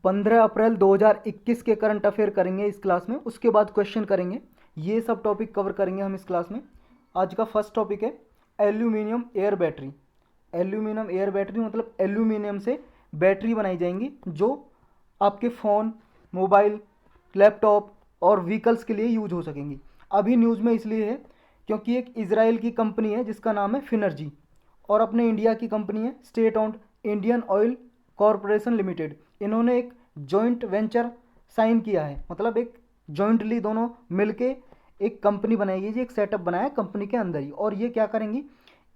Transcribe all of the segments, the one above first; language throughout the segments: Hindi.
15 अप्रैल 2021 के करंट अफेयर करेंगे इस क्लास में, उसके बाद क्वेश्चन करेंगे। ये सब टॉपिक कवर करेंगे हम इस क्लास में। आज का फर्स्ट टॉपिक है aluminium air battery. Aluminium air battery मतलब एल्यूमिनियम से बैटरी बनाई जाएंगी जो आपके फ़ोन, मोबाइल, लैपटॉप और व्हीकल्स के लिए यूज हो सकेंगी। अभी न्यूज़ में इसलिए है क्योंकि एक इजराइल की कंपनी है जिसका नाम है फिनर्जी, और अपने इंडिया की कंपनी है state owned Indian oil corporation limited. इन्होंने एक जॉइंट वेंचर साइन किया है, मतलब एक जॉइंटली दोनों मिलके एक कंपनी बनाएगी जी, एक सेटअप बनाया है कंपनी के अंदर ही। और ये क्या करेंगी,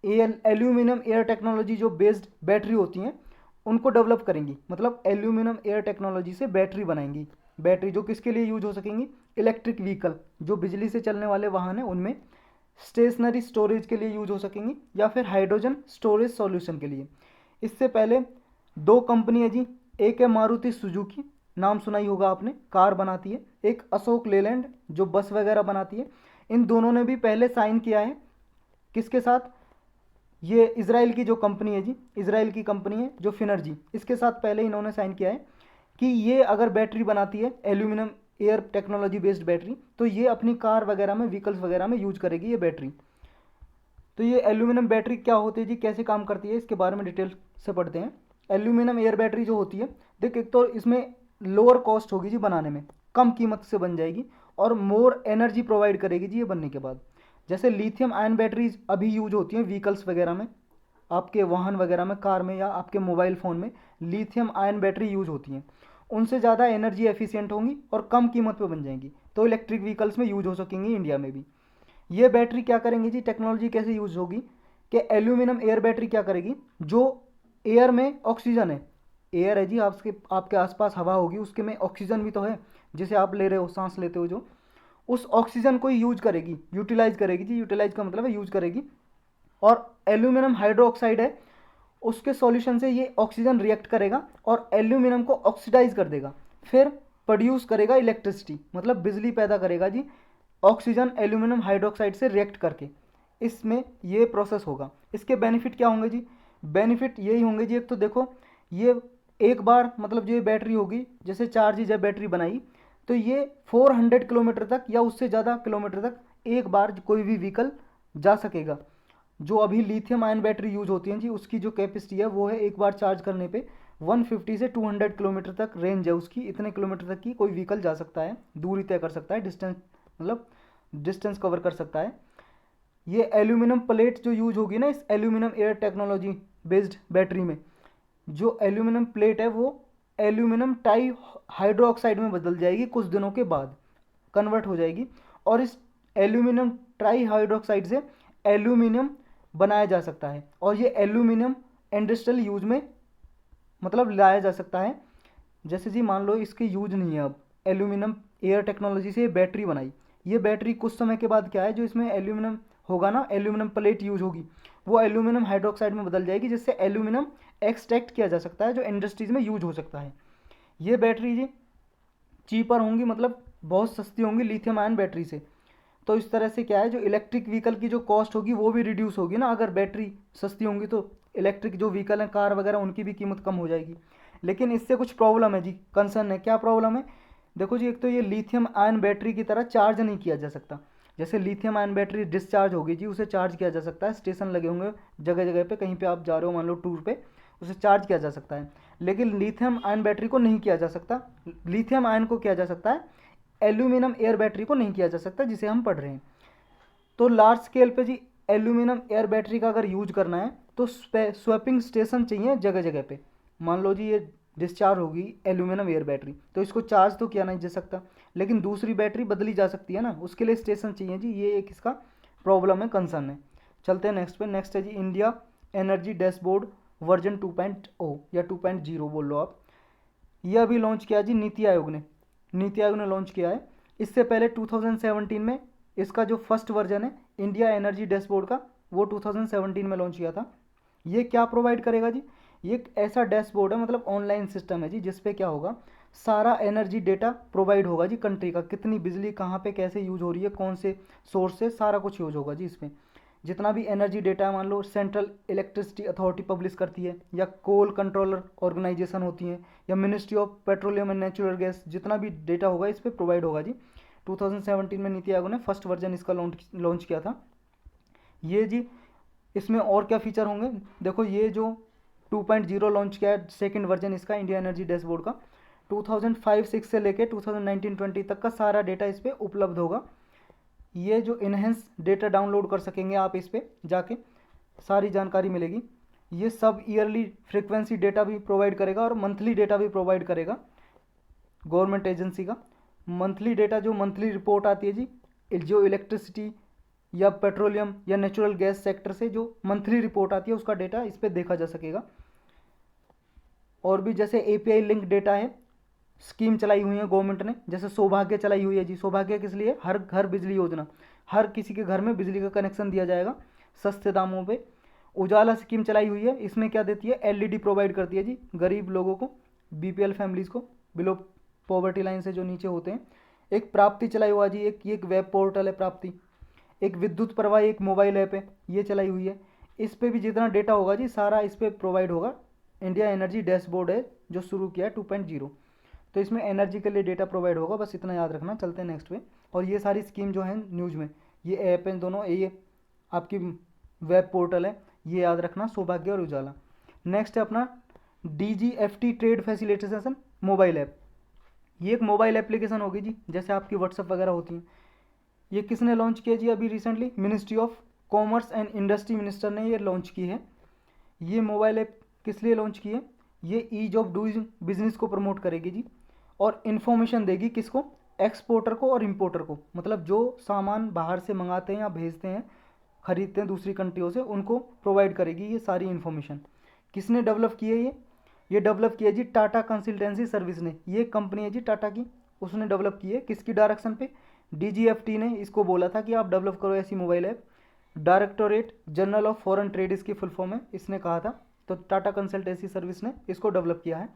एल्यूमिनियम एयर टेक्नोलॉजी जो बेस्ड बैटरी होती हैं उनको डेवलप करेंगी, मतलब एल्यूमिनियम एयर टेक्नोलॉजी से बैटरी बनाएंगी। बैटरी जो किसके लिए यूज हो सकेंगी, इलेक्ट्रिक व्हीकल जो बिजली से चलने वाले वाहन हैं उनमें, स्टेशनरी स्टोरेज के लिए यूज हो सकेंगी, या फिर हाइड्रोजन स्टोरेज सॉल्यूशन के लिए। इससे पहले दो कंपनी है जी, एक है मारुति सुजुकी, नाम सुना ही होगा आपने, कार बनाती है, एक अशोक लेलैंड जो बस वगैरह बनाती है। इन दोनों ने भी पहले साइन किया है किसके साथ, ये इजराइल की जो कंपनी है जी, इजराइल की कंपनी है जो फिनर्जी, इसके साथ पहले इन्होंने साइन किया है कि ये अगर बैटरी बनाती है aluminium air technology based battery, तो ये अपनी कार वगैरह में, व्हीकल्स वगैरह में यूज करेगी ये बैटरी। तो ये एल्यूमिनियम बैटरी क्या होती है जी, कैसे काम करती है, इसके बारे में डिटेल से पढ़ते हैं। एल्यूमिनियम एयर बैटरी जो होती है, देख एक तो इसमें लोअर कॉस्ट होगी जी बनाने में, कम कीमत से बन जाएगी, और मोर एनर्जी प्रोवाइड करेगी जी ये बनने के बाद। जैसे लिथियम आयन बैटरीज अभी यूज होती हैं व्हीकल्स वगैरह में, आपके वाहन वगैरह में, कार में या आपके मोबाइल फ़ोन में लिथियम आयन बैटरी यूज होती हैं, उनसे ज़्यादा एनर्जी एफिशिएंट होंगी और कम कीमत पे बन जाएंगी, तो इलेक्ट्रिक व्हीकल्स में यूज हो सकेंगी इंडिया में भी। ये बैटरी क्या करेंगी जी, टेक्नोलॉजी कैसे यूज होगी कि एल्यूमिनियम एयर बैटरी क्या करेगी, जो एयर में ऑक्सीजन है, एयर है जी आपके आपके आसपास हवा होगी, उसके में ऑक्सीजन भी तो है जिसे आप ले रहे हो, सांस लेते हो जो, उस ऑक्सीजन को यूज करेगी, यूटिलाइज करेगी जी, यूटिलाइज का मतलब है यूज करेगी। और एल्यूमिनियम हाइड्रोक्साइड है, उसके सॉल्यूशन से ये ऑक्सीजन रिएक्ट करेगा और एल्यूमिनियम को ऑक्सीडाइज कर देगा, फिर प्रोड्यूस करेगा इलेक्ट्रिसिटी, मतलब बिजली पैदा करेगा जी, ऑक्सीजन एल्यूमिनियम हाइड्रोक्साइड से रिएक्ट करके। इसमें ये प्रोसेस होगा। इसके बेनिफिट क्या होंगे जी, बेनिफिट यही होंगे जी, एक तो देखो ये एक बार मतलब जो ये बैटरी होगी, जैसे चार्ज जब बैटरी बनाई तो ये 400 किलोमीटर तक या उससे ज़्यादा किलोमीटर तक एक बार कोई भी व्हीकल जा सकेगा। जो अभी लिथियम आयन बैटरी यूज होती है जी, उसकी जो कैपेसिटी है वो है एक बार चार्ज करने पे 150 से 200 किलोमीटर तक रेंज है उसकी, इतने किलोमीटर तक की कोई व्हीकल जा सकता है, दूरी तय कर सकता है, डिस्टेंस मतलब डिस्टेंस कवर कर सकता है। ये एल्यूमिनियम प्लेट जो यूज होगी ना इस aluminium air technology based battery में, जो एल्यूमिनियम प्लेट है वो एल्यूमिनियम टाई हाइड्रोक्साइड में बदल जाएगी, कुछ दिनों के बाद कन्वर्ट हो जाएगी, और इस एल्यूमिनियम ट्राई हाइड्रोक्साइड से एल्यूमिनियम बनाया जा सकता है, और ये एल्यूमिनियम इंडस्ट्रियल यूज में मतलब लाया जा सकता है। जैसे जी मान लो इसकी यूज नहीं है अब, एल्यूमिनियम एयर टेक्नोलॉजी से बैटरी बनाई, ये बैटरी कुछ समय के बाद क्या है, जो इसमें एल्यूमिनियम होगा ना, एल्यूमिनियम प्लेट यूज होगी, वो एल्यूमिनियम हाइड्रोक्साइड में बदल जाएगी, जिससे एल्यूमिनियम एक्सट्रैक्ट किया जा सकता है जो इंडस्ट्रीज में यूज हो सकता है। ये बैटरी जी चीपर होंगी, मतलब बहुत सस्ती होंगी लिथियम आयन बैटरी से। तो इस तरह से क्या है, जो इलेक्ट्रिक व्हीकल की जो कॉस्ट होगी वो भी रिड्यूस होगी ना, अगर बैटरी सस्ती होंगी तो इलेक्ट्रिक जो व्हीकल हैं, कार वगैरह, उनकी भी कीमत कम हो जाएगी। लेकिन इससे कुछ प्रॉब्लम है जी, कंसर्न है, क्या प्रॉब्लम है, देखो जी एक तो ये लिथियम आयन बैटरी की तरह चार्ज नहीं किया जा सकता। जैसे लिथियम आयन बैटरी डिस्चार्ज होगी जी, उसे चार्ज किया जा सकता है, स्टेशन लगे होंगे जगह जगह पे, कहीं पे आप जा रहे हो मान लो टूर पे, उसे चार्ज किया जा सकता है। लेकिन लिथियम आयन बैटरी को नहीं किया जा सकता, लिथियम आयन को किया जा सकता है, एल्यूमिनियम एयर बैटरी को नहीं किया जा सकता जिसे हम पढ़ रहे हैं। तो लार्ज स्केल पे जी एल्यूमिनियम एयर बैटरी का अगर यूज करना है तो स्वैपिंग स्टेशन चाहिए जगह जगह पे। मान लो जी ये डिस्चार्ज होगी एल्यूमिनियम एयर बैटरी, तो इसको चार्ज तो किया नहीं जा सकता, लेकिन दूसरी बैटरी बदली जा सकती है ना, उसके लिए स्टेशन चाहिए जी, ये एक इसका प्रॉब्लम है, कंसर्न है। चलते हैं नेक्स्ट पे। नेक्स्ट है जी इंडिया एनर्जी डैशबोर्ड वर्जन 2.0 या 2.0 बोल लो आप। ये अभी लॉन्च किया जी नीति आयोग ने, नीति आयोग ने लॉन्च किया है। इससे पहले 2017 में इसका जो फर्स्ट वर्जन है इंडिया एनर्जी डैशबोर्ड का, वो 2017 में लॉन्च किया था। ये क्या प्रोवाइड करेगा जी, ये एक ऐसा डैशबोर्ड है, मतलब ऑनलाइन सिस्टम है जी, जिसपे क्या होगा, सारा एनर्जी डेटा प्रोवाइड होगा जी, कंट्री का कितनी बिजली कहाँ पे कैसे यूज हो रही है, कौन से सोर्स से, सारा कुछ यूज होगा जी इसमें। जितना भी एनर्जी डेटा है, मान लो सेंट्रल इलेक्ट्रिसिटी अथॉरिटी पब्लिश करती है, या कोल कंट्रोलर ऑर्गेनाइजेशन होती हैं, या ministry of petroleum and natural gas, जितना भी डेटा होगा इस पर प्रोवाइड होगा जी। 2017 में नीति आयोग ने फर्स्ट वर्जन इसका लॉन्च किया था ये जी। इसमें और क्या फीचर होंगे, देखो ये जो 2.0 लॉन्च किया है सेकंड वर्जन इसका इंडिया एनर्जी डैशबोर्ड का, 2005-06 से लेके 2019-20 तक का सारा डेटा इस पर उपलब्ध होगा। ये जो इनहेंस डेटा डाउनलोड कर सकेंगे आप, इस पर जाके सारी जानकारी मिलेगी। ये सब ईयरली फ्रिक्वेंसी डेटा भी प्रोवाइड करेगा और मंथली डेटा भी प्रोवाइड करेगा गवर्नमेंट एजेंसी का। मंथली डेटा जो मंथली रिपोर्ट आती है जी, जो इलेक्ट्रिसिटी या पेट्रोलियम या नेचुरल गैस सेक्टर से जो मंथली रिपोर्ट आती है उसका डेटा इस पर देखा जा सकेगा। और भी जैसे एपीआई लिंक डेटा है, स्कीम चलाई हुई है गवर्नमेंट ने, जैसे सौभाग्य चलाई हुई है जी। सौभाग्य किस लिए, हर घर बिजली योजना, हर किसी के घर में बिजली का कनेक्शन दिया जाएगा सस्ते दामों पे। उजाला स्कीम चलाई हुई है, इसमें क्या देती है, एलईडी प्रोवाइड करती है जी गरीब लोगों को, बीपीएल फैमिलीज़ को, बिलो पॉवर्टी लाइन से जो नीचे होते हैं। एक प्राप्ति चलाई हुआ जी, एक वेब पोर्टल है प्राप्ति। एक विद्युत प्रवाह एक मोबाइल ऐप है, ये चलाई हुई है। इस पे भी जितना डेटा होगा जी सारा इस पर प्रोवाइड होगा। इंडिया एनर्जी डैशबोर्ड है जो शुरू किया है 2.0, तो इसमें एनर्जी के लिए डेटा प्रोवाइड होगा, बस इतना याद रखना। चलते हैं नेक्स्ट पे। और ये सारी स्कीम जो है न्यूज़ में, ये ऐप है दोनों, ये आपकी वेब पोर्टल है, ये याद रखना, सौभाग्य और उजाला। नेक्स्ट है अपना DGFT trade facilitation mobile app. ये एक मोबाइल एप्लीकेशन होगी जी, जैसे आपकी व्हाट्सअप वगैरह होती हैं। ये किसने लॉन्च किया जी अभी recently, ministry of commerce and industry minister ने ये लॉन्च की है। ये मोबाइल ऐप किस लिए लॉन्च की है, ये ईज ऑफ डूइंग बिजनेस को प्रमोट करेगी जी, और इन्फॉर्मेशन देगी किसको, एक्सपोर्टर को और इम्पोर्टर को, मतलब जो सामान बाहर से मंगाते हैं या भेजते हैं, खरीदते हैं दूसरी कंट्रियों से, उनको प्रोवाइड करेगी ये सारी इन्फॉर्मेशन। किसने डेवलप की है ये डेवलप किया जी टाटा कंसल्टेंसी सर्विस ने। ये कंपनी है जी टाटा की, उसने डेवलप की है। किसकी डायरेक्शन पे, DGFT ने इसको बोला था कि आप डेवलप करो ऐसी mobile app. Directorate general of foreign trade इसकी फुल फॉर्म है, इसने कहा था। तो टाटा कंसल्टेंसी सर्विस ने इसको डेवलप किया है।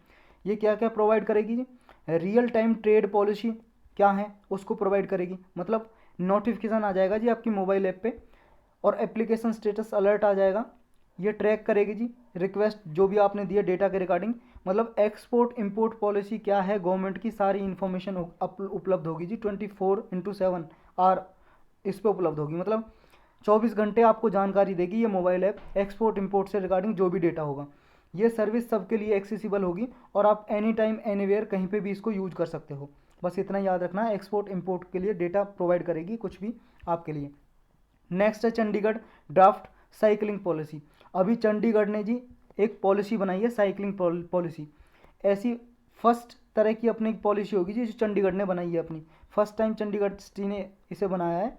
ये क्या क्या प्रोवाइड करेगी जी, रियल टाइम ट्रेड पॉलिसी क्या है उसको प्रोवाइड करेगी, मतलब नोटिफिकेशन आ जाएगा जी आपकी मोबाइल ऐप पे, और एप्लीकेशन स्टेटस अलर्ट आ जाएगा। ये ट्रैक करेगी जी रिक्वेस्ट जो भी आपने दिया डेटा के रिगार्डिंग, मतलब एक्सपोर्ट इंपोर्ट पॉलिसी क्या है गवर्नमेंट की, सारी इन्फॉर्मेशन उपलब्ध होगी जी 24/7 आर इस पर उपलब्ध होगी, मतलब 24 घंटे आपको जानकारी देगी ये मोबाइल ऐप एक्सपोर्ट इंपोर्ट से रिगार्डिंग जो भी डेटा होगा। ये सर्विस सबके लिए एक्सेसिबल होगी और आप एनी टाइम एनीवेयर कहीं पे भी इसको यूज कर सकते हो। बस इतना याद रखना है, एक्सपोर्ट इंपोर्ट के लिए डेटा प्रोवाइड करेगी कुछ भी आपके लिए। नेक्स्ट है चंडीगढ़ ड्राफ्ट साइकिलिंग पॉलिसी। अभी चंडीगढ़ ने जी एक पॉलिसी बनाई है साइकिलिंग पॉलिसी, ऐसी फर्स्ट तरह की अपनी पॉलिसी होगी जी जो चंडीगढ़ ने बनाई है अपनी, फर्स्ट टाइम चंडीगढ़ सिटी ने इसे बनाया है।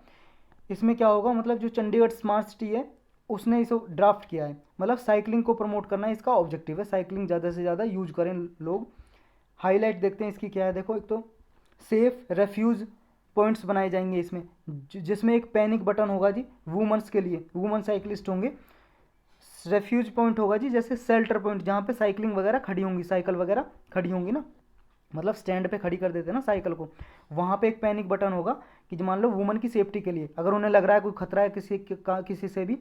इसमें क्या होगा, मतलब जो चंडीगढ़ स्मार्ट सिटी है उसने इसे ड्राफ्ट किया है, मतलब साइकिलिंग को प्रमोट करना इसका ऑब्जेक्टिव है, साइकिलिंग ज़्यादा से ज़्यादा यूज करें लोग। हाईलाइट देखते हैं इसकी क्या है, देखो एक तो सेफ रेफ्यूज पॉइंट्स बनाए जाएंगे इसमें, जिसमें एक पैनिक बटन होगा जी वुमेंस के लिए, वुमेन साइकिलिस्ट होंगे। रेफ्यूज पॉइंट होगा जी जैसे शेल्टर पॉइंट जहाँ पे साइकिलिंग वगैरह खड़ी होंगी, साइकिल वगैरह खड़ी होंगी ना, मतलब स्टैंड पे खड़ी कर देते हैं ना साइकिल को, वहाँ पे एक पैनिक बटन होगा कि मान लो वुमन की सेफ्टी के लिए अगर उन्हें लग रहा है कोई खतरा है किसी से भी,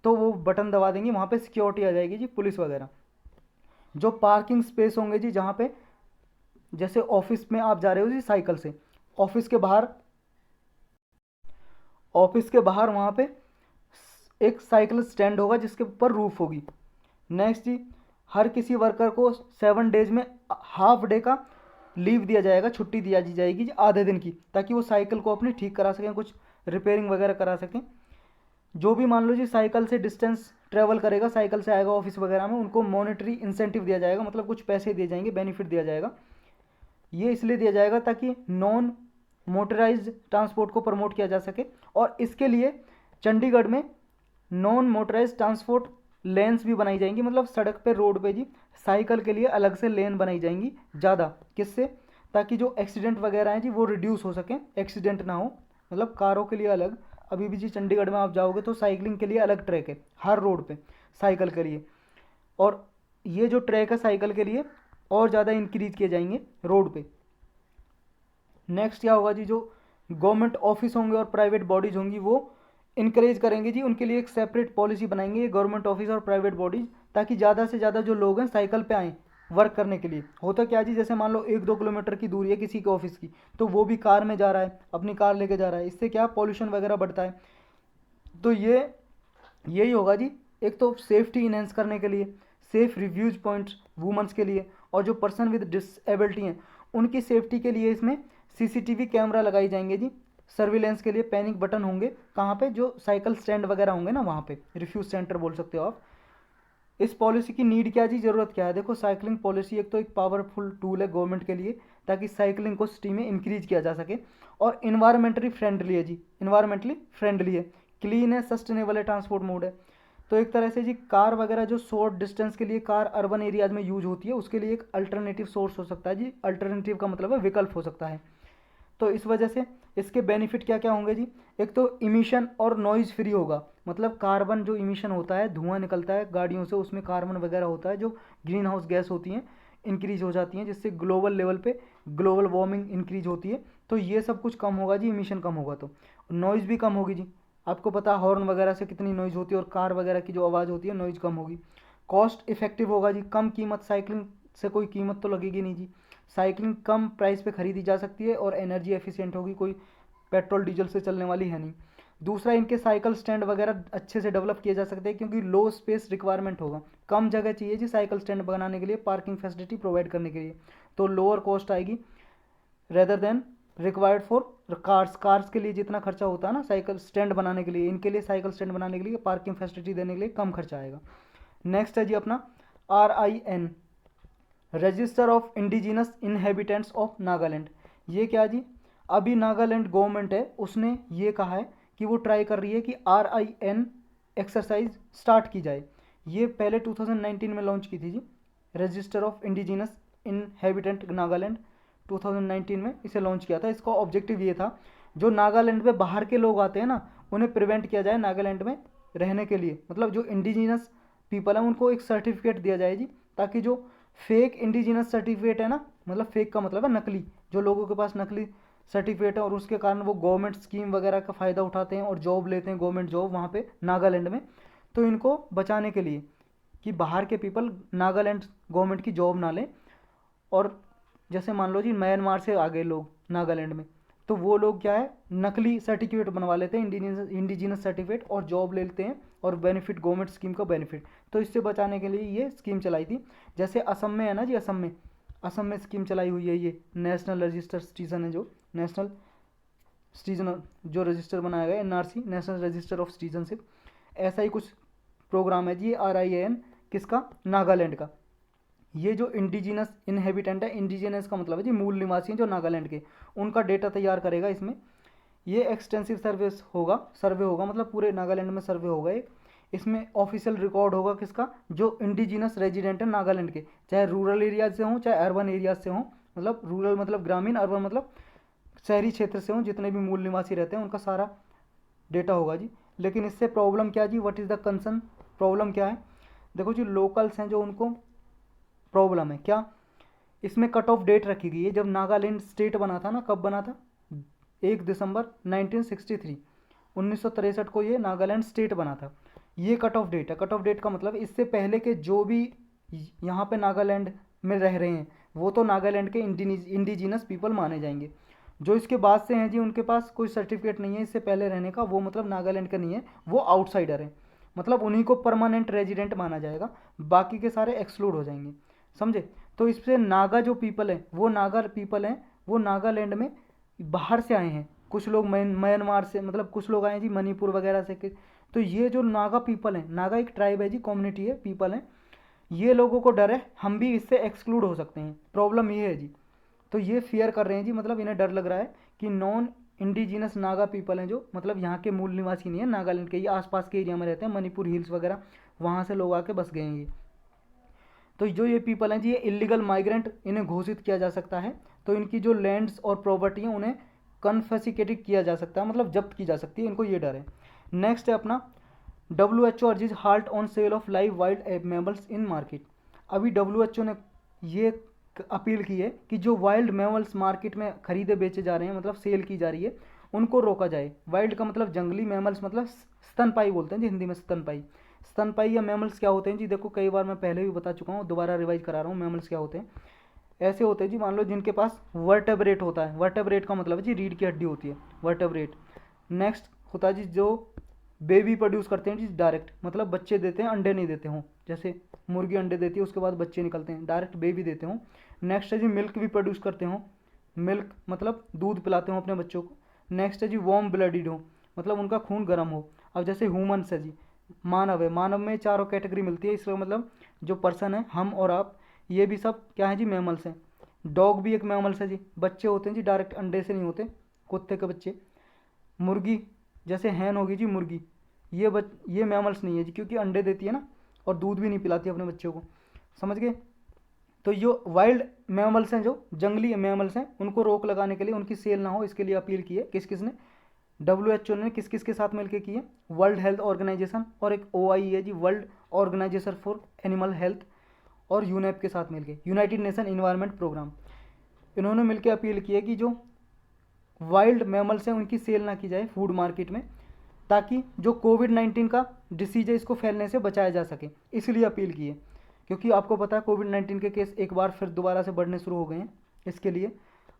तो वो बटन दबा देंगे, वहाँ पे सिक्योरिटी आ जाएगी जी पुलिस वगैरह। जो पार्किंग स्पेस होंगे जी जहाँ पे जैसे ऑफिस में आप जा रहे हो जी साइकिल से, ऑफिस के बाहर वहाँ पे एक साइकिल स्टैंड होगा जिसके ऊपर रूफ होगी। नेक्स्ट जी हर किसी वर्कर को 7 डेज में हाफ डे का लीव दिया जाएगा, छुट्टी दिया जाएगी आधे दिन की, ताकि वो साइकिल को अपनी ठीक करा सकें, कुछ रिपेयरिंग वगैरह करा सकें। जो भी मान लो जी साइकिल से डिस्टेंस ट्रैवल करेगा, साइकिल से आएगा ऑफिस वगैरह में, उनको मॉनेटरी इंसेंटिव दिया जाएगा, मतलब कुछ पैसे दिए जाएंगे, बेनिफिट दिया जाएगा। ये इसलिए दिया जाएगा ताकि नॉन मोटराइज्ड ट्रांसपोर्ट को प्रमोट किया जा सके, और इसके लिए चंडीगढ़ में नॉन मोटराइज्ड ट्रांसपोर्ट लेन्स भी बनाई जाएंगी, मतलब सड़क पे रोड पे जी साइकिल के लिए अलग से लेन बनाई जाएंगी ज़्यादा, किससे, ताकि जो एक्सीडेंट वगैरह हैं जी वो रिड्यूस हो सकें, एक्सीडेंट ना हो, मतलब कारों के लिए अलग। अभी भी जी चंडीगढ़ में आप जाओगे तो साइकिलिंग के लिए अलग ट्रैक है हर रोड पे साइकिल के लिए, और ये जो ट्रैक है साइकिल के लिए और ज़्यादा इंक्रीज किए जाएंगे रोड पे। नेक्स्ट क्या होगा जी, जो गवर्नमेंट ऑफिस होंगे और प्राइवेट बॉडीज होंगी वो इनकरेज करेंगे जी, उनके लिए एक सेपरेट पॉलिसी बनाएंगे ये गवर्नमेंट ऑफिस और प्राइवेट बॉडीज, ताकि ज़्यादा से ज़्यादा जो लोग हैं साइकिल पे आएँ वर्क करने के लिए। होता क्या जी, जैसे मान लो 1-2 किलोमीटर की दूरी है किसी के ऑफिस की, तो वो भी कार में जा रहा है, अपनी कार लेके जा रहा है, इससे क्या पॉल्यूशन वगैरह बढ़ता है। तो ये यही होगा जी, एक तो सेफ्टी इनहेंस करने के लिए, सेफ रिव्यूज पॉइंट्स वुमेंस के लिए, और जो पर्सन विद डिसेबिलिटी हैं उनकी सेफ्टी के लिए इसमें सीसीटीवी कैमरा लगाई जाएंगे जी। सर्विलेंस के लिए पैनिक बटन होंगे, कहाँ पे, जो साइकिल स्टैंड वगैरह होंगे ना वहाँ पे, रिफ्यूज सेंटर बोल सकते हो आप। इस पॉलिसी की नीड क्या जी, ज़रूरत क्या है, देखो साइकिलिंग पॉलिसी एक तो एक पावरफुल टूल है गवर्नमेंट के लिए, ताकि साइकिलिंग को सिटी में इंक्रीज किया जा सके, और इन्वायरमेंटली फ्रेंडली है जी, इन्वायरमेंटली फ्रेंडली है, क्लीन है, सस्टेनेबल है, ट्रांसपोर्ट मोड है। तो एक तरह से जी कार वगैरह जो शॉर्ट डिस्टेंस के लिए कार अर्बन एरियाज में यूज होती है, उसके लिए एक अल्टरनेटिव सोर्स हो सकता है जी। अल्टरनेटिव का मतलब है विकल्प हो सकता है। तो इस वजह से इसके बेनिफिट क्या क्या होंगे जी, एक तो इमिशन और नॉइज़ फ्री होगा, मतलब कार्बन जो इमिशन होता है, धुआं निकलता है गाड़ियों से, उसमें कार्बन वगैरह होता है, जो ग्रीन हाउस गैस होती हैं इंक्रीज हो जाती हैं, जिससे ग्लोबल लेवल पे ग्लोबल वार्मिंग इंक्रीज होती है। तो ये सब कुछ कम होगा जी, इमिशन कम होगा तो नॉइज़ भी कम होगी जी। आपको पता है हॉर्न वगैरह से कितनी नॉइज़ होती है, और कार वगैरह की जो आवाज़ होती है नॉइज़ कम होगी। कॉस्ट इफेक्टिव होगा जी, कम कीमत, साइकिलिंग से कोई कीमत तो लगेगी नहीं जी, साइकिलिंग कम प्राइस पे खरीदी जा सकती है, और एनर्जी एफिशिएंट होगी, कोई पेट्रोल डीजल से चलने वाली है नहीं। दूसरा, इनके साइकिल स्टैंड वगैरह अच्छे से डेवलप किए जा सकते हैं, क्योंकि लो स्पेस रिक्वायरमेंट होगा, कम जगह चाहिए जी साइकिल स्टैंड बनाने के लिए, पार्किंग फैसिलिटी प्रोवाइड करने के लिए, तो लोअर कॉस्ट आएगी rather than required for cars के लिए जितना खर्चा होता है ना साइकिल स्टैंड बनाने के लिए, इनके लिए साइकिल स्टैंड बनाने के लिए पार्किंग फैसिलिटी देने के लिए कम खर्चा आएगा। नेक्स्ट है जी अपना RIN, register of indigenous inhabitants of Nagaland. ये क्या जी, अभी नागालैंड गवर्नमेंट है उसने ये कहा है कि वो ट्राई कर रही है कि RIN एक्सरसाइज स्टार्ट की जाए। ये पहले 2019 में लॉन्च की थी जी, register of indigenous inhabitant Nagaland, 2019 में इसे लॉन्च किया था। इसका ऑब्जेक्टिव ये था, जो नागालैंड में बाहर के लोग आते हैं ना, उन्हें प्रिवेंट किया जाए नागालैंड में रहने के लिए, मतलब जो इंडिजिनस पीपल है उनको एक सर्टिफिकेट दिया जाए जी, ताकि जो फेक इंडिजिनस सर्टिफिकेट है ना, मतलब फेक का मतलब है नकली, जो लोगों के पास नकली सर्टिफिकेट है और उसके कारण वो गवर्नमेंट स्कीम वगैरह का फ़ायदा उठाते हैं और जॉब लेते हैं, गवर्नमेंट जॉब वहाँ पे नागालैंड में, तो इनको बचाने के लिए कि बाहर के पीपल नागालैंड गवर्नमेंट की जॉब ना लें। और जैसे मान लो जी म्यांमार से आ गए लोग नागालैंड में, तो वो लोग क्या है नकली सर्टिफिकेट बनवा लेते हैं, इंडिजिनस सर्टिफिकेट, और जॉब ले लेते हैं और बेनिफिट गवर्नमेंट स्कीम का बेनिफिट। तो इससे बचाने के लिए ये स्कीम चलाई थी। जैसे असम में है ना जी, असम में स्कीम चलाई हुई है, ये नेशनल रजिस्टर सिटीजन है, जो नेशनल सिटीजन जो रजिस्टर बनाया गया NRC, national register of citizenship, ऐसा ही कुछ प्रोग्राम है जी RIN किसका, नागालैंड का। ये जो इंडिजिनस इनहेबिटेंट है, इंडिजिनस का मतलब है जी मूल निवासी हैं जो नागालैंड के, उनका डेटा तैयार करेगा इसमें। ये एक्सटेंसिव सर्वे होगा, मतलब पूरे नागालैंड में सर्वे होगा एक। इसमें ऑफिशियल रिकॉर्ड होगा किसका, जो इंडिजिनस रेजिडेंट है नागालैंड के, चाहे रूरल एरियाज से हों चाहे अर्बन एरियाज से हों, मतलब रूरल मतलब ग्रामीण, अर्बन मतलब शहरी क्षेत्र से हों, जितने भी मूल निवासी रहते हैं उनका सारा डेटा होगा जी। लेकिन इससे प्रॉब्लम क्या जी, what is the concern, problem क्या है, देखो जी लोकल्स हैं जो उनको प्रॉब्लम है क्या, इसमें कट ऑफ डेट रखी गई है, जब नागालैंड स्टेट बना था ना, कब बना था, 1 दिसंबर 1963, 1963 को ये नागालैंड स्टेट बना था। ये कट ऑफ डेट है। कट ऑफ डेट का मतलब इससे पहले के जो भी यहाँ पे नागालैंड में रह रहे हैं वो तो नागालैंड के इंडिजिनस पीपल माने जाएंगे। जो इसके बाद से हैं जी उनके पास कोई सर्टिफिकेट नहीं है इससे पहले रहने का, वो मतलब नागालैंड का नहीं है, वो आउटसाइडर है, मतलब उन्हीं को परमानेंट रेजिडेंट माना जाएगा, बाकी के सारे एक्सक्लूड हो जाएंगे, समझे। तो इससे नागा जो पीपल है वो वो नागालैंड में बाहर से आए हैं, कुछ लोग म्यांमार से, मतलब कुछ लोग आए हैं जी मणिपुर वगैरह से तो ये जो नागा पीपल हैं, नागा एक ट्राइब है जी, कम्युनिटी है, पीपल है, ये लोगों को डर है हम भी इससे एक्सक्लूड हो सकते हैं, प्रॉब्लम ये है जी। तो ये फियर कर रहे हैं जी, मतलब इन्हें डर लग रहा है कि नॉन इंडिजिनस नागा पीपल हैं जो मतलब यहाँ के मूल निवासी नहीं है नागालैंड के, ये आसपास के एरिया में रहते हैं, मणिपुर हिल्स वगैरह वहाँ से लोग आके बस गए हैं ये। तो जो ये पीपल हैं जी ये इलीगल माइग्रेंट इन्हें घोषित किया जा सकता है, तो इनकी जो लैंड्स और प्रॉपर्टी हैं उन्हें कन्फेसिकेटेड किया जा सकता है, मतलब जब्त की जा सकती है, इनको ये डर है। नेक्स्ट है अपना WHO urges halt on sale of live wild mammals in market. अभी WHO ने ये अपील की है कि जो वाइल्ड मैमल्स मार्केट में खरीदे बेचे जा रहे हैं, मतलब सेल की जा रही है, उनको रोका जाए। वाइल्ड का मतलब जंगली, मैमल्स मतलब स्तनपाई बोलते हैं जी हिंदी में, स्तनपाई। स्तनपाई या मैमल्स क्या होते हैं जी, देखो कई बार मैं पहले भी बता चुका हूँ, दोबारा रिवाइज करा रहा हूँ। मैमल्स क्या होते हैं, ऐसे होते हैं जी, मान लो जिनके पास वर्टेब्रेट होता है। वर्टेब्रेट का मतलब है जी रीढ़ की हड्डी होती है, वर्टेब्रेट। नेक्स्ट होता है जी जो बेबी प्रोड्यूस करते हैं जी डायरेक्ट, मतलब बच्चे देते हैं, अंडे नहीं देते हों। जैसे मुर्गी अंडे देती है, उसके बाद बच्चे निकलते हैं, डायरेक्ट बेबी देते हों। नेक्स्ट है जी मिल्क भी प्रोड्यूस करते हों, मिल्क मतलब दूध पिलाते हों अपने बच्चों को। नेक्स्ट है जी वार्म ब्लडिड हो, मतलब उनका खून गर्म हो। अब जैसे ह्यूमन्स है जी, मानव है, मानव में चारों कैटेगरी मिलती है, इसका मतलब जो पर्सन है, हम और आप, ये भी सब क्या है जी, मैमल्स हैं। डॉग भी एक मैमल्स है जी, बच्चे होते हैं जी डायरेक्ट, अंडे से नहीं होते, कुत्ते के बच्चे। मुर्गी जैसे हैन होगी जी मुर्गी, ये मैमल्स नहीं है जी, क्योंकि अंडे देती है ना, और दूध भी नहीं पिलाती अपने बच्चों को, समझ गए। तो जो वाइल्ड मैमल्स हैं, जो जंगली मैमल्स हैं, उनको रोक लगाने के लिए, उनकी सेल ना हो, इसके लिए अपील की है। किस किस ने, WHO ने किस किस के साथ मिलकर की है, वर्ल्ड हेल्थ ऑर्गेनाइजेशन, और एक OIE है जी, world organisation for animal health, और यूनेप के साथ मिलकर, यूनाइटेड नेशन इन्वायरमेंट प्रोग्राम। इन्होंने मिलकर अपील की है कि जो वाइल्ड मैमल्स हैं उनकी सेल ना की जाए फूड मार्केट में, ताकि जो कोविड-19 का डिसीज है इसको फैलने से बचाया जा सके, इसलिए अपील की है। क्योंकि आपको पता है कोविड-19 के केस एक बार फिर दोबारा से बढ़ने शुरू हो गए हैं, इसके लिए।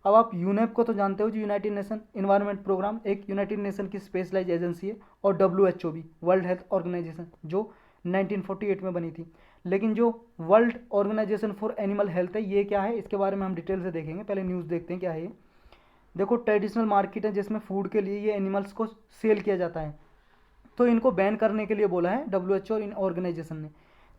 अब आप यूनेप को तो जानते हो जी, यूनाइटेड नेशन इन्वायरमेंट प्रोग्राम एक यूनाइटेड नेशन की स्पेशलाइज एजेंसी है, और WHO भी, वर्ल्ड हेल्थ ऑर्गेनाइजेशन, जो 1948 में बनी थी। लेकिन जो world organisation for animal health है, ये क्या है, इसके बारे में हम डिटेल से देखेंगे। पहले न्यूज़ देखते हैं क्या है ये। देखो ट्रेडिशनल मार्केट है जिसमें फूड के लिए ये एनिमल्स को सेल किया जाता है, तो इनको बैन करने के लिए बोला है WHO और इन ऑर्गेनाइजेशन ने,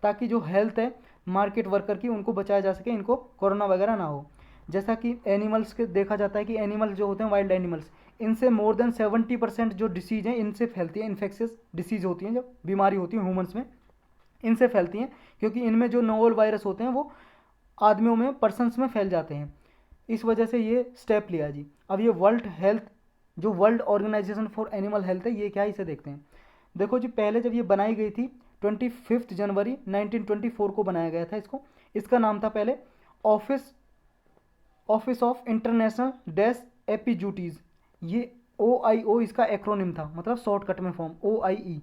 ताकि जो हेल्थ है मार्केट वर्कर की, उनको बचाया जा सके, इनको कोरोना वगैरह ना हो। जैसा कि एनिमल्स के देखा जाता है कि एनिमल्स जो होते हैं वाइल्ड एनिमल्स, इनसे मोर देन 70% जो डिसीज़ हैं इनसे फैलती है, इन्फेक्शियस डिसीज़ होती हैं, जो बीमारी होती है ह्यूमन्स में, इनसे फैलती हैं, क्योंकि इनमें जो नोवल वायरस होते हैं वो आदमियों में, पर्सनस में फैल जाते हैं। इस वजह से ये स्टेप लिया जी। अब ये वर्ल्ड हेल्थ, जो world organisation for animal health है, ये क्या है इसे देखते हैं। देखो जी पहले जब ये बनाई गई थी 25 जनवरी 1924 को बनाया गया था इसको। इसका नाम था पहले ऑफिस ऑफ इंटरनेशनल डैश एपीजूटीज़, ये OIO इसका एक्रोनिम था, मतलब शॉर्टकट में फॉर्म OIE।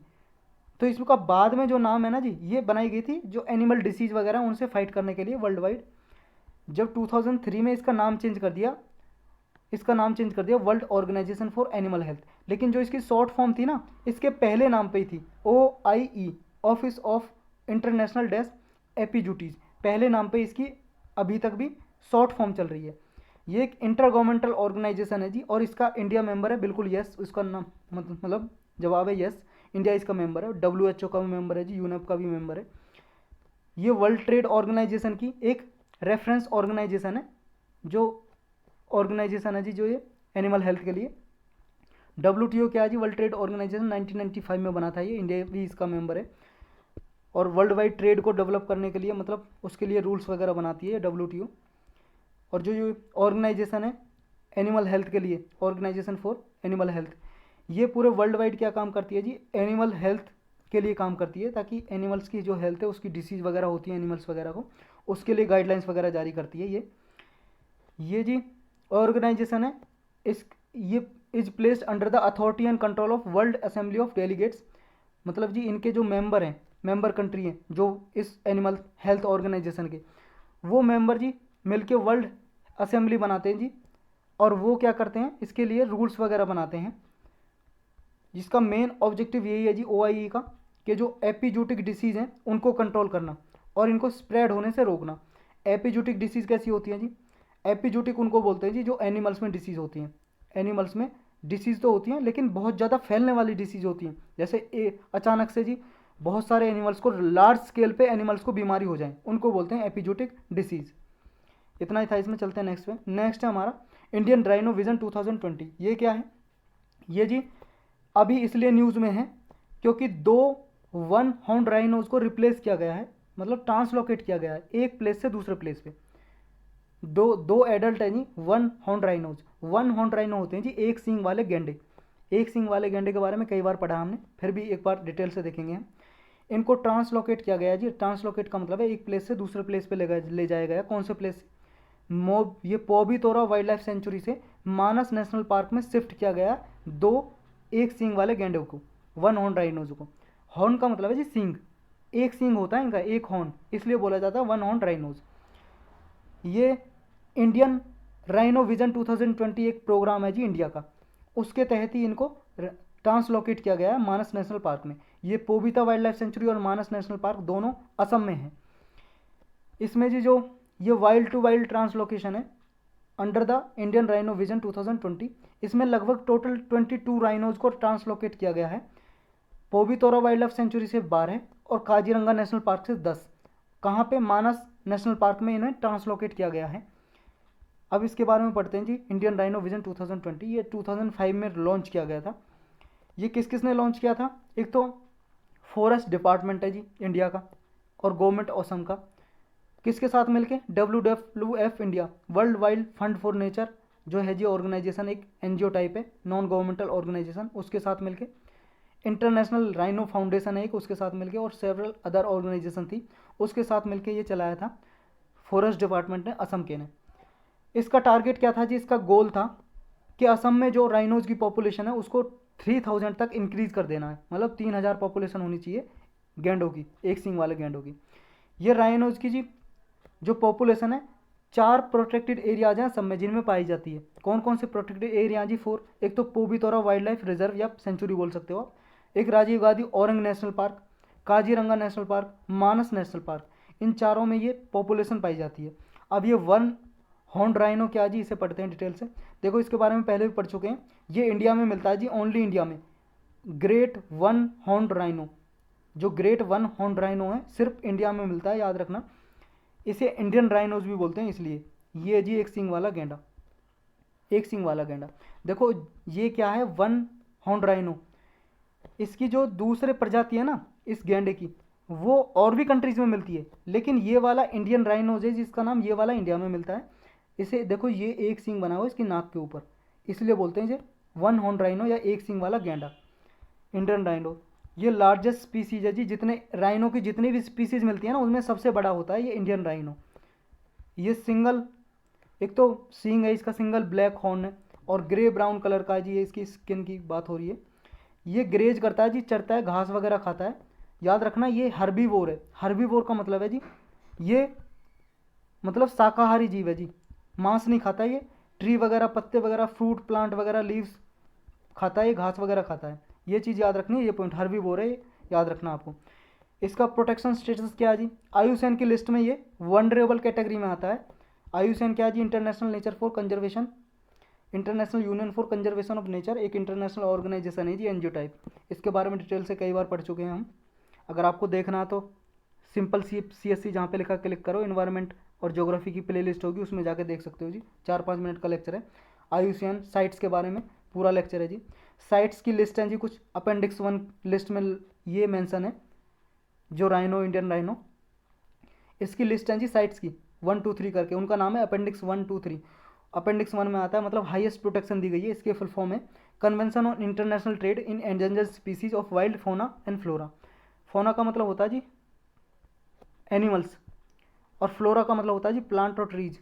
तो इसका बाद में जो नाम है ना जी, ये बनाई गई थी जो एनिमल डिसीज़ वगैरह उनसे फाइट करने के लिए वर्ल्ड वाइड। जब 2003 में इसका नाम चेंज कर दिया, world organisation for animal health. लेकिन जो इसकी शॉर्ट फॉर्म थी ना, इसके पहले नाम पे ही थी OIE, office of international dash epizooties, पहले नाम पे इसकी अभी तक भी शॉर्ट फॉर्म चल रही है। ये एक इंटर गवर्नमेंटल ऑर्गेनाइजेशन है जी, और इसका इंडिया मेंबर है, बिल्कुल यस, उसका नाम मतलब जवाब है यस, इंडिया इसका मेंबर है। WHO का भी मेंबर है जी, यूनेप का भी मेंबर है। ये वर्ल्ड ट्रेड ऑर्गेनाइजेशन की एक रेफरेंस ऑर्गेनाइजेशन है, जो ऑर्गेनाइजेशन है जी, जो ये एनिमल हेल्थ के लिए। WTO क्या है जी, वर्ल्ड ट्रेड ऑर्गेनाइजेशन 1995 में बना था ये, इंडिया भी इसका मेंबर है। और वर्ल्ड वाइड ट्रेड को डेवलप करने के लिए, मतलब उसके लिए रूल्स वगैरह बनाती है WTO। और जो ये ऑर्गेनाइजेशन है एनिमल हेल्थ के लिए, ऑर्गेनाइजेशन फॉर एनिमल हेल्थ, ये पूरे वर्ल्ड वाइड क्या काम करती है जी, एनिमल हेल्थ के लिए काम करती है, ताकि एनिमल्स की जो हेल्थ है, उसकी डिसीज़ वगैरह होती है एनिमल्स वगैरह को, उसके लिए गाइडलाइंस वगैरह जारी करती है ये जी ऑर्गेनाइजेशन है। ये is placed under the authority and control of world assembly of delegates, मतलब जी इनके जो मेंबर हैं, मेंबर कंट्री हैं जो इस एनिमल हेल्थ ऑर्गेनाइजेशन के, वो मेंबर जी मिलके वर्ल्ड असेंबली बनाते हैं जी। और वो क्या करते हैं, इसके लिए रूल्स वगैरह बनाते हैं, जिसका मेन ऑब्जेक्टिव यही है जी OIE का, कि जो एपिजूटिक डिसीज़ हैं उनको कंट्रोल करना और इनको स्प्रेड होने से रोकना। एपिजूटिक डिसीज़ कैसी होती हैं जी, एपिजूटिक उनको बोलते हैं जी जो एनिमल्स में डिसीज़ होती हैं। एनिमल्स में डिसीज़ तो होती हैं, लेकिन बहुत ज़्यादा फैलने वाली डिसीज़ होती हैं, जैसे अचानक से जी बहुत सारे एनिमल्स को, लार्ज स्केल पे एनिमल्स को बीमारी हो जाए, उनको बोलते हैं एपिजूटिक डिसीज़। इतना ही था इसमें, चलते हैं नेक्स्ट पे। नेक्स्ट है हमारा इंडियन राइनो विजन 2020। ये क्या है, ये जी अभी इसलिए न्यूज़ में है क्योंकि 2 वन हॉर्न राइनोज को रिप्लेस किया गया है, मतलब ट्रांसलोकेट किया गया है एक प्लेस से दूसरे प्लेस पे। दो एडल्ट है जी one horn rhinos. One horn rhino होते हैं जी एक सींग वाले गेंडे। एक सींग वाले गेंडे के बारे में कई बार पढ़ा हमने, फिर भी एक बार डिटेल से देखेंगे हम। इनको ट्रांसलोकेट किया गया जी। ट्रांसलोकेट का मतलब है एक प्लेस से दूसरे प्लेस पे ले जाया गया। कौन से प्लेस से, ये पोबीतोरा वाइल्ड लाइफ सेंचुरी से मानस नेशनल पार्क में शिफ्ट किया गया 2 एक सींग वाले गैंडों को, 1 हॉर्न राइनोज को। हॉर्न का मतलब है जी सींग, एक सींग होता है इनका, एक हॉर्न, इसलिए बोला जाता है 1 हॉर्न राइनोज। ये इंडियन राइनो विजन 2020 एक प्रोग्राम है जी इंडिया का, उसके तहत ही इनको ट्रांसलोकेट किया गया है मानस नेशनल पार्क में। ये पोबिता वाइल्ड लाइफ सेंचुरी और मानस नेशनल पार्क दोनों असम में है। इसमें जी जो ये वाइल्ड टू वाइल्ड ट्रांसलोकेशन है under the Indian rhino vision 2020, इसमें लगभग टोटल 22 राइनोज को ट्रांसलोकेट किया गया है। पोबितोरा वाइल्ड लाइफ सेंचुरी से 12 और काजीरंगा नेशनल पार्क से 10। कहाँ पे? मानस नेशनल पार्क में इन्हें ट्रांसलोकेट किया गया है। अब इसके बारे में पढ़ते हैं जी। इंडियन राइनो विजन 2020 ये 2005 में लॉन्च किया गया था। ये किस किस ने लॉन्च किया था? एक तो फॉरेस्ट डिपार्टमेंट है जी इंडिया का और गवर्नमेंट असम का, किसके साथ मिलके? WWF India, world wild fund for nature जो है जी ऑर्गेनाइजेशन, एक एनजीओ टाइप है, नॉन गवर्नमेंटल ऑर्गेनाइजेशन, उसके साथ मिलके। इंटरनेशनल राइनो फाउंडेशन है एक, उसके साथ मिलके, और सेवरल अदर ऑर्गेनाइजेशन थी, उसके साथ मिलके ये चलाया था फॉरेस्ट डिपार्टमेंट ने, असम के ने। इसका टारगेट क्या था जी? इसका गोल था कि असम में जो राइनोज की पॉपुलेशन है उसको 3000 तक इंक्रीज कर देना है, मतलब 3000 पॉपुलेशन होनी चाहिए गैंडों की, एक सींग वाले गैंडों की। ये राइनोज की जी जो पॉपुलेशन है 4 प्रोटेक्टेड एरियाज हैं असम में जिनमें पाई जाती है। कौन कौन से प्रोटेक्टेड एरिया जी? 4। एक तो पोबितोरा वाइल्ड लाइफ रिजर्व या सेंचुरी बोल सकते हो आप, एक Rajiv Gandhi Orang national park, Kaziranga national park, Manas national park, इन चारों में ये पॉपुलेशन पाई जाती है। अब ये 1 हॉर्न राइनो क्या जी, इसे पढ़ते हैं डिटेल से। देखो इसके बारे में पहले भी पढ़ चुके हैं। ये इंडिया में मिलता है जी, ओनली इंडिया में। ग्रेट 1 हॉर्न राइनो, जो ग्रेट 1 हॉर्न राइनो है सिर्फ इंडिया में मिलता है, याद रखना। इसे इंडियन राइनोज भी बोलते हैं इसलिए। ये जी एक सींग वाला गेंडा, एक सींग वाला गेंडा। देखो ये क्या है? 1 हॉर्न राइनो। इसकी जो दूसरे प्रजाति है ना इस गेंडे की, वो और भी कंट्रीज में मिलती है, लेकिन ये वाला इंडियन राइनोज है जिसका नाम ये वाला इंडिया में मिलता है। इसे देखो ये एक सींग बना हुआ है इसकी नाक के ऊपर, इसलिए बोलते हैं इसे 1 हॉर्न राइनो या एक सींग वाला गेंडा, इंडियन राइनो। ये लार्जेस्ट स्पीसीज है जी, जितने राइनो की जितनी भी स्पीसीज मिलती है ना उनमें सबसे बड़ा होता है ये इंडियन राइनो। ये सिंगल, एक तो सींग है इसका, सिंगल ब्लैक हॉर्न है और ग्रे ब्राउन कलर का है जी। ये इसकी स्किन की बात हो रही है। ये ग्रेज करता है जी, चरता है, घास वगैरह खाता है। याद रखना ये हर्बीवोर है। हर्बीवोर का मतलब है जी ये मतलब शाकाहारी जीव है जी, मांस नहीं खाता ये, ट्री वगैरह, पत्ते वगैरह, फ्रूट प्लांट वगैरह, लीव्स खाता है, घास वगैरह खाता है। ये चीज़ याद रखनी है, ये पॉइंट हर्बीवोर है, याद रखना आपको। इसका प्रोटेक्शन स्टेटस क्या है जी? आयुसेन की लिस्ट में ये वनरेबल कैटेगरी में आता है। आयुसेन क्या है जी? International nature for conservation, international union for conservation of nature, एक इंटरनेशनल ऑर्गेनाइजेशन है जी, एनजीओ टाइप। इसके बारे में डिटेल से कई बार पढ़ चुके हैं हम। अगर आपको देखना तो सिंपल CSC जहाँ पे लिखा क्लिक करो, इन्वायरमेंट और ज्योग्राफी की प्लेलिस्ट होगी, उसमें जाके देख सकते हो जी। 4-5 मिनट का लेक्चर है। आयुसियन साइट्स के बारे में पूरा लेक्चर है जी। साइट्स की लिस्ट है जी कुछ, अपेंडिक्स 1 लिस्ट में ये मेंशन है जो राइनो, इंडियन राइनो, इसकी लिस्ट है जी साइट्स की 1 2 3 करके, उनका नाम है अपेंडिक्स 1 2 3। अपेंडिक्स 1 में आता है, मतलब हाईएस्ट प्रोटेक्शन दी गई है। इसके फुल फॉर्म है convention on international trade in endangered species of wild फोना एंड फ्लोरा। फोना का मतलब होता है जी एनिमल्स, और फ्लोरा का मतलब होता है जी प्लांट और ट्रीज।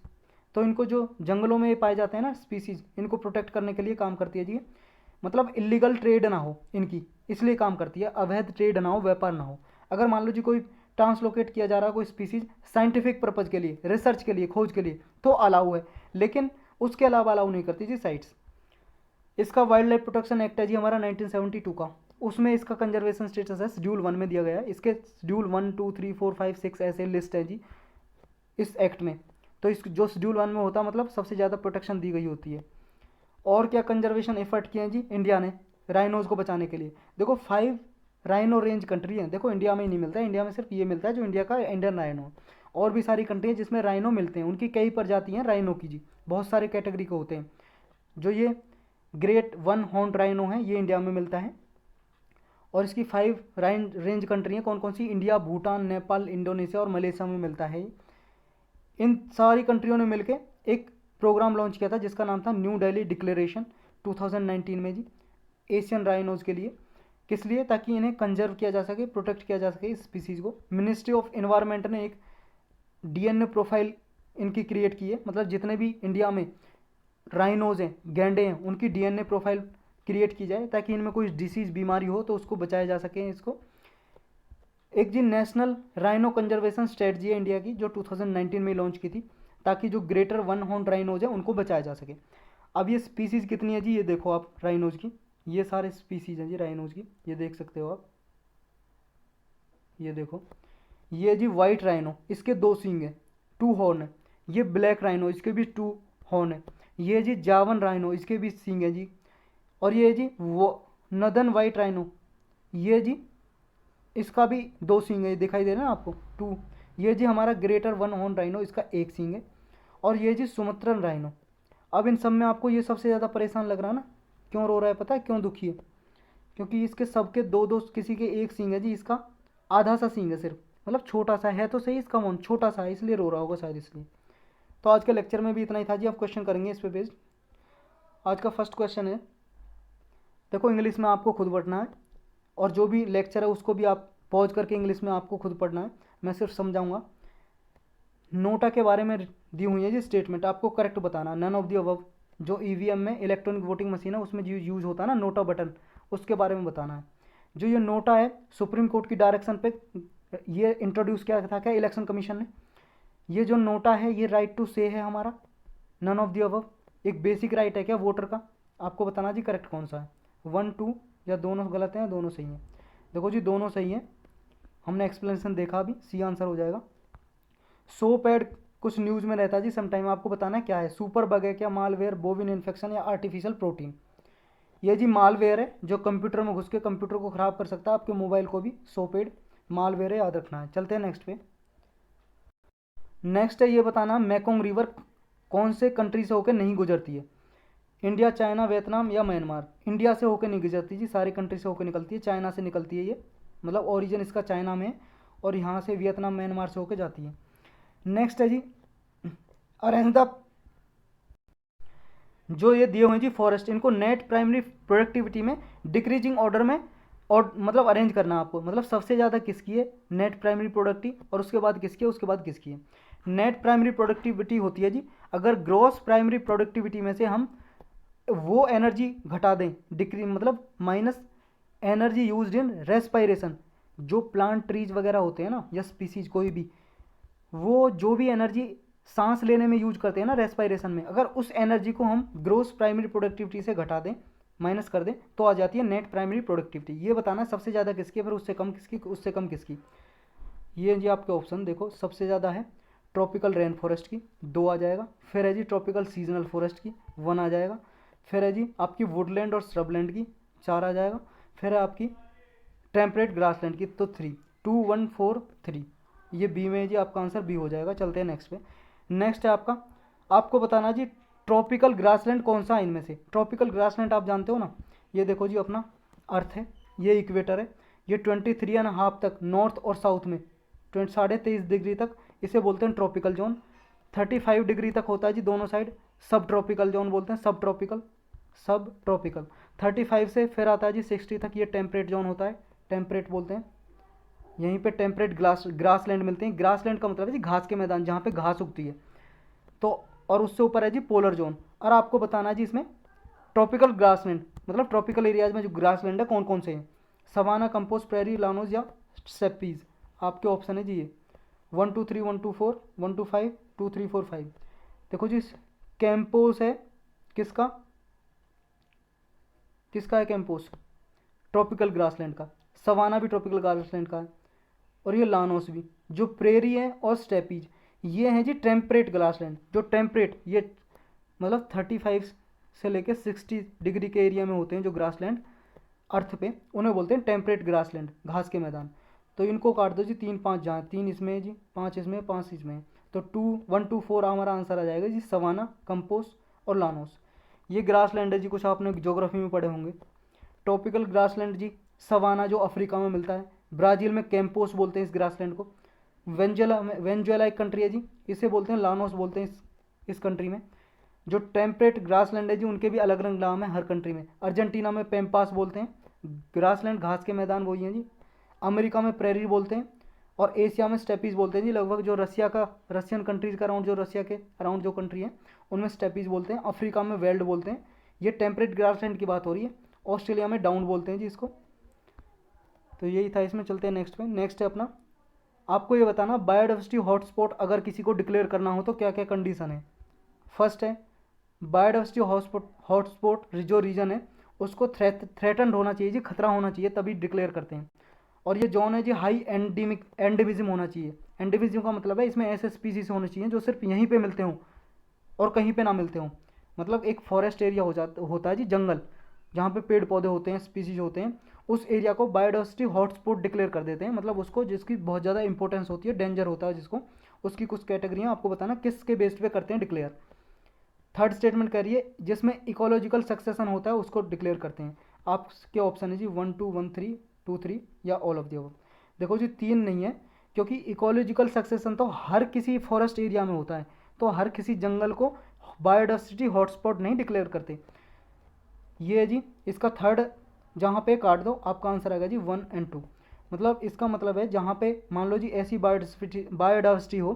तो इनको जो जंगलों में पाए जाते हैं ना स्पीसीज, इनको प्रोटेक्ट करने के लिए काम करती है जी। मतलब इलीगल ट्रेड ना हो इनकी, इसलिए काम करती है। अवैध ट्रेड ना हो, व्यापार ना हो। अगर मान लो जी कोई ट्रांसलोकेट किया जा रहा है कोई स्पीसीज साइंटिफिक पर्पज़ के लिए, रिसर्च के लिए, खोज के लिए, तो अलाउ है, लेकिन उसके अलावा अलाउ नहीं करती जी साइट्स। इसका वाइल्ड लाइफ प्रोटेक्शन एक्ट है जी हमारा 1972 का, उसमें इसका कंजर्वेशन स्टेटस है शेड्यूल 1 में दिया गया है। इसके शेड्यूल 1 2 3 4 5 6 ऐसे लिस्ट है जी इस एक्ट में। तो इस जो शेड्यूल 1 में होता मतलब सबसे ज़्यादा प्रोटेक्शन दी गई होती है। और क्या कंजर्वेशन एफर्ट किए हैं जी इंडिया ने राइनोज को बचाने के लिए? देखो 5 राइनो रेंज कंट्री हैं। देखो इंडिया में ही नहीं मिलता है, इंडिया में सिर्फ ये मिलता है जो इंडिया का इंडियन राइनो। और भी सारी कंट्री हैं जिसमें राइनो मिलते हैं, उनकी कई प्रजाति हैं राइनो की जी, बहुत सारे कैटेगरी के होते हैं। जो ये ग्रेट 1 हॉर्न राइनो है ये इंडिया में मिलता है। और इसकी 5 रेंज कंट्री हैं, कौन कौन सी? इंडिया, भूटान, नेपाल, इंडोनेशिया और मलेशिया में मिलता है। इन सारी कंट्रियों ने मिलकर एक प्रोग्राम लॉन्च किया था जिसका नाम था न्यू दिल्ली डिक्लेरेशन 2019 में जी, एशियन राइनोज के लिए। किस लिए? ताकि इन्हें कंजर्व किया जा सके, प्रोटेक्ट किया जा सके इस स्पीसीज़ को। मिनिस्ट्री ऑफ इन्वायरमेंट ने एक DNA प्रोफाइल इनकी क्रिएट की है, मतलब जितने भी इंडिया में राइनोज हैं, गैंडे हैं, उनकी DNA प्रोफाइल क्रिएट की जाए ताकि इनमें कोई डिसीज़ बीमारी हो तो उसको बचाया जा सके इसको। एक जी नेशनल राइनो कंजर्वेशन स्ट्रेटजी है इंडिया की, जो 2019 में लॉन्च की थी, ताकि जो ग्रेटर वन हॉर्न राइनोज है उनको बचाया जा सके। अब ये स्पीसीज़ कितनी है जी, ये देखो आप राइनोज की, ये सारे स्पीसीज़ हैं जी राइनोज की, ये देख सकते हो आप, ये देखो, ये जी वाइट राइनो, इसके 2 सींग हैं, 2 हॉर्न है। ये ब्लैक राइनो, इसके भी 2 हॉर्न है। ये जी जावन राइनो, इसके भी सींग है जी। और ये जी वो नदन वाइट राइनो, ये जी इसका भी 2 सींग है, दिखाई दे रहा है ना आपको, 2। ये जी हमारा ग्रेटर वन हॉर्न राइनो, इसका 1 सींग है। और ये जी सुमत्रन राइनो। अब इन सब में आपको ये सबसे ज़्यादा परेशान लग रहा है ना, क्यों रो रहा है पता है, क्यों दुखी है? क्योंकि इसके सबके 2-2, किसी के 1 सींग है जी, इसका आधा सा सींग है सिर्फ, मतलब छोटा सा है तो सही, इसका मौन छोटा सा है, इसलिए रो रहा होगा शायद, इसलिए। तो आज के लेक्चर में भी इतना ही था जी, आप क्वेश्चन करेंगे इस पे बेस्ड। आज का फर्स्ट क्वेश्चन है, देखो इंग्लिश में आपको खुद पढ़ना है, और जो भी लेक्चर है उसको भी आप पॉज करके इंग्लिश में आपको खुद पढ़ना है, मैं सिर्फ समझाऊंगा। नोटा के बारे में दी हुई है जी स्टेटमेंट, आपको करेक्ट बताना, नन ऑफ दी अबव। जो ईवीएम में इलेक्ट्रॉनिक वोटिंग मशीन है उसमें जो यूज़ होता है ना नोटा बटन, उसके बारे में बताना है। जो ये नोटा है सुप्रीम कोर्ट की डायरेक्शन पे ये इंट्रोड्यूस किया था क्या, इलेक्शन कमीशन ने। ये जो नोटा है ये राइट टू से है हमारा, नन ऑफ दी अबव, एक बेसिक राइट है क्या वोटर का, आपको बताना जी करेक्ट कौन सा है, 1 2 या दोनों गलत हैं या दोनों सही हैं। देखो जी दोनों सही हैं, हमने एक्सप्लेनेशन देखा अभी, सी आंसर हो जाएगा। सोप एड कुछ न्यूज़ में रहता है जी समटाइम, आपको बताना है क्या है, सुपर बग है क्या, मालवेयर, बोविन इन्फेक्शन या आर्टिफिशियल प्रोटीन। ये जी मालवेयर है जो कंप्यूटर में घुस के कंप्यूटर को ख़राब कर सकता है, आपके मोबाइल को भी, सोपेड मालवेयर है, याद रखना है। चलते हैं नेक्स्ट पे। नेक्स्ट है ये बताना मैकोंग रिवर कौन से कंट्री से होकर नहीं गुजरती है, इंडिया, चाइना, वियतनाम या म्यांमार। इंडिया से होकर नहीं गुजरती जी, सारी कंट्री से होकर निकलती है, चाइना से निकलती है ये, मतलब ओरिजिन इसका चाइना में है, और यहाँ से वियतनाम म्यांमार से होकर जाती है। नेक्स्ट है जी अरेंज द, जो ये दिए हुए हैं जी फॉरेस्ट, इनको नेट प्राइमरी प्रोडक्टिविटी में डिक्रीजिंग ऑर्डर में, और मतलब अरेंज करना आपको, मतलब सबसे ज़्यादा किसकी है नेट प्राइमरी प्रोडक्टिव, और उसके बाद किसकी है, उसके बाद किसकी है। नेट प्राइमरी प्रोडक्टिविटी होती है जी अगर ग्रॉस प्राइमरी प्रोडक्टिविटी में से हम वो एनर्जी घटा दें, डिक्री मतलब minus energy used in respiration, जो प्लांट ट्रीज वगैरह होते हैं ना या स्पीसीज कोई भी, वो जो भी एनर्जी सांस लेने में यूज करते हैं ना रेस्पायरेशन में, अगर उस एनर्जी को हम ग्रोस प्राइमरी प्रोडक्टिविटी से घटा दें, माइनस कर दें, तो आ जाती है नेट प्राइमरी प्रोडक्टिविटी। ये बताना सबसे ज़्यादा किसकी है, फिर उससे कम किसकी, उससे कम किसकी। ये जी आपके ऑप्शन देखो, सबसे ज़्यादा है ट्रॉपिकल रेन फॉरेस्ट की, 2 आ जाएगा। फिर है जी ट्रॉपिकल सीजनल फॉरेस्ट की, 1 आ जाएगा। फिर है जी आपकी वुडलैंड और श्रबलैंड की, 4 आ जाएगा। फिर है आपकी टेम्परेट ग्रासलैंड की, तो 3, 2 1 4 3, ये बी में है जी, आपका आंसर बी हो जाएगा। चलते हैं नेक्स्ट पे। नेक्स्ट है आपका, आपको बताना जी ट्रॉपिकल ग्रासलैंड कौन सा है इनमें से। ट्रॉपिकल ग्रासलैंड आप जानते हो ना, ये देखो जी अपना अर्थ है, ये इक्वेटर है, ये 23.5 तक नॉर्थ और साउथ में 23.5 डिग्री तक, इसे बोलते हैं ट्रॉपिकल जोन। 35 डिग्री तक होता है जी दोनों साइड, सब ट्रॉपिकल जोन बोलते हैं, सब ट्रॉपिकल, सब ट्रॉपिकल। 35 से फिर आता है जी 60 तक, ये टेम्परेट जोन होता है, टेम्परेट बोलते हैं। यहीं पे टेम्परेट ग्रासलैंड मिलते हैं, ग्रासलैंड का मतलब है जी घास के मैदान, जहाँ पे घास उगती है। तो और उससे ऊपर है जी पोलर जोन। और आपको बताना है जी इसमें ट्रॉपिकल ग्रासलैंड, मतलब ट्रॉपिकल एरियाज में जो ग्रासलैंड है कौन कौन से हैं, सवाना, कंपोस्ट, प्रेरी, लानोज या सेपीज। आपके ऑप्शन है जी ये 1 2 3 1 2 4 1 2 5 2 3 4 5। देखो जी कैंपोस है किसका, किसका है कैंपोस, ट्रॉपिकल ग्रासलैंड का। सवाना भी ट्रॉपिकल ग्रासलैंड का है, और ये लानोस भी। जो प्रेरी है और स्टेपीज, ये हैं जी टेम्परेट ग्रासलैंड। जो टेम्परेट, ये मतलब 35 से लेकर 60 डिग्री के एरिया में होते हैं जो ग्रासलैंड अर्थ पे, उन्हें बोलते हैं टेम्परेट ग्रासलैंड, घास के मैदान। तो इनको काट दो जी, 3 5 जहाँ, 3 इसमें है जी, 5 इसमें, 5 इसमें, तो 2 1 2 4 हमारा आंसर आ जाएगा जी, सवाना, कंपोस्ट और लानोस। ये ग्रासलैंड है जी, कुछ आपने ज्योग्राफी में पढ़े होंगे। ट्रॉपिकल ग्रासलैंड जी सवाना जो अफ्रीका में मिलता है, ब्राज़ील में कैंपोस बोलते हैं इस ग्रासलैंड को। वेंजुएला एक कंट्री है जी, इसे बोलते हैं लानोस बोलते हैं इस कंट्री में। जो टेम्परेट ग्रासलैंड है जी उनके भी अलग अलग नाम है हर कंट्री में। अर्जेंटीना में पेम्पास बोलते हैं, ग्रासलैंड घास के मैदान वही हैं जी। अमेरिका में प्रेरी बोलते हैं, और एशिया में स्टेपीज बोलते हैं जी। लगभग जो रशियन कंट्रीज़ का अराउंड, जो रशिया के अराउंड जो कंट्री है उनमें स्टेपीज बोलते हैं। अफ्रीका में वेल्ड बोलते हैं। ये टेम्परेट ग्रासलैंड की बात हो रही है। ऑस्ट्रेलिया में डाउन बोलते हैं जी इसको। तो यही था इसमें। चलते हैं नेक्स्ट पे। नेक्स्ट है अपना, आपको ये बताना बायोडाइवर्सिटी हॉटस्पॉट अगर किसी को डिक्लेयर करना हो तो क्या क्या कंडीशन है। फर्स्ट है बायोडाइवर्सिटी हॉटस्पॉट जो रीजन है उसको थ्रेटन्ड होना चाहिए जी, खतरा होना चाहिए, तभी डिक्लेयर करते हैं। और ये जोन है जी हाई एंडेमिज्म होना चाहिए। एंडेमिज्म का मतलब है इसमें ऐसे स्पीसीज होने चाहिए जो सिर्फ यहीं पे मिलते हों और कहीं पे ना मिलते हों। मतलब एक फॉरेस्ट एरिया होता है जी, जंगल, जहाँ पे पेड़ पौधे होते हैं, स्पीसीज होते हैं, उस एरिया को बायोडाइवर्सिटी हॉटस्पॉट डिक्लेयर कर देते हैं। मतलब उसको जिसकी बहुत ज़्यादा इंपॉर्टेंस होती है, डेंजर होता है जिसको, उसकी कुछ कैटेगरियाँ आपको बताना किसके बेस्ड पे करते हैं डिक्लेयर। थर्ड स्टेटमेंट कह रही है जिसमें इकोलॉजिकल सक्सेशन होता है उसको डिक्लेयर करते हैं। आपके ऑप्शन है जी 1 2 1 3 2 3 या ऑल ऑफ द अबव। देखो जी 3 नहीं है, क्योंकि इकोलॉजिकल सक्सेशन तो हर किसी फॉरेस्ट एरिया में होता है, तो हर किसी जंगल को बायोडाइवर्सिटी हॉटस्पॉट नहीं डिक्लेयर करते। ये है जी इसका थर्ड, जहाँ पे काट दो आपका आंसर आएगा जी 1 और 2। मतलब इसका मतलब है जहाँ पे मान लो जी ऐसी बायोडाइवर्सिटी हो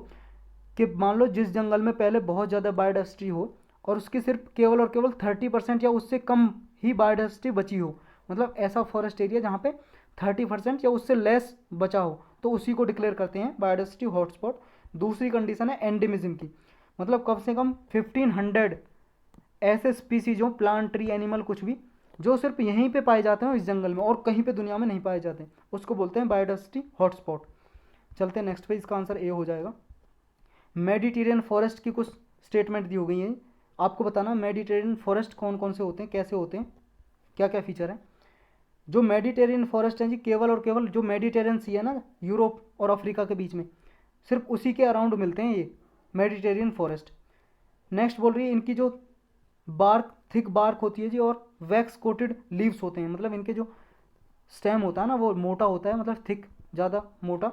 कि मान लो जिस जंगल में पहले बहुत ज़्यादा बायोडाइवर्सिटी हो और उसकी सिर्फ केवल और केवल 30% या उससे कम ही बायोडाइवर्सिटी बची हो, मतलब ऐसा फॉरेस्ट एरिया जहाँ पे 30% या उससे लेस बचा हो, तो उसी को डिक्लेयर करते हैं बायोडाइवर्सिटी हॉटस्पॉट। दूसरी कंडीशन है एंडेमिज्म की, मतलब कम से कम 1500 ऐसे स्पीसीज हो, प्लांट ट्री एनिमल कुछ भी, जो सिर्फ यहीं पे पाए जाते हैं इस जंगल में और कहीं पे दुनिया में नहीं पाए जाते, उसको बोलते हैं बायोडाइवर्सिटी हॉटस्पॉट। चलते हैं नेक्स्ट पे, इसका आंसर ए हो जाएगा। मेडिटेरियन फॉरेस्ट की कुछ स्टेटमेंट दी हो गई हैं, आपको बताना मेडिटेरियन फॉरेस्ट कौन कौन से होते हैं, कैसे होते हैं, क्या क्या फीचर है। जो मेडिटेरियन फॉरेस्ट हैं जी केवल और केवल जो मेडिटेरियन सी है ना, यूरोप और अफ्रीका के बीच में, सिर्फ उसी के अराउंड मिलते हैं ये मेडिटेरियन फॉरेस्ट। नेक्स्ट बोल रही है इनकी जो बार्क, थिक बार्क होती है जी, और वैक्स कोटेड लीव्स होते हैं, मतलब इनके जो स्टेम होता है ना वो मोटा होता है, मतलब थिक, ज़्यादा मोटा,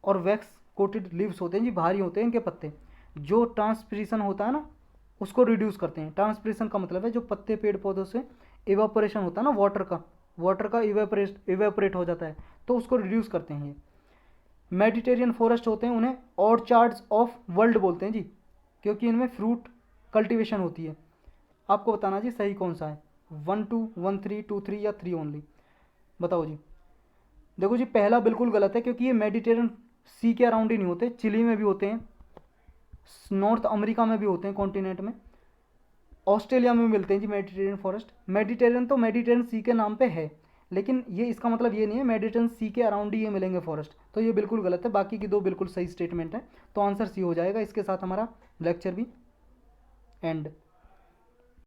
और वैक्स कोटेड लीव्स होते हैं जी, भारी होते हैं इनके पत्ते, जो ट्रांसपिरेशन होता है ना उसको रिड्यूस करते हैं। ट्रांसपिरेशन का मतलब है जो पत्ते पेड़ पौधों से इवापोरेशन होता है ना वाटर का इवेपोरेट हो जाता है, तो उसको रिड्यूस करते हैं ये। मेडिटेरियन फॉरेस्ट होते हैं उन्हें ऑर्चार्ड्स ऑफ वर्ल्ड बोलते हैं जी, क्योंकि इनमें फ्रूट कल्टीवेशन होती है। आपको बताना जी सही कौन सा है, 1 2 1 3 2 3 या 3 ओनली, बताओ जी। देखो जी पहला बिल्कुल गलत है, क्योंकि ये मेडिटेरियन सी के अराउंड ही नहीं होते, चिली में भी होते हैं, नॉर्थ अमेरिका में भी होते हैं कॉन्टिनेंट में, ऑस्ट्रेलिया में भी मिलते हैं जी मेडिटेरियन फॉरेस्ट। मेडिटेरियन तो मेडिटेरियन सी के नाम पे है, लेकिन ये इसका मतलब ये नहीं है मेडिटेरियन सी के अराउंड ही ये मिलेंगे फॉरेस्ट, तो ये बिल्कुल गलत है। बाकी की दो बिल्कुल सही स्टेटमेंट है, तो आंसर सी हो जाएगा। इसके साथ हमारा लेक्चर भी एंड।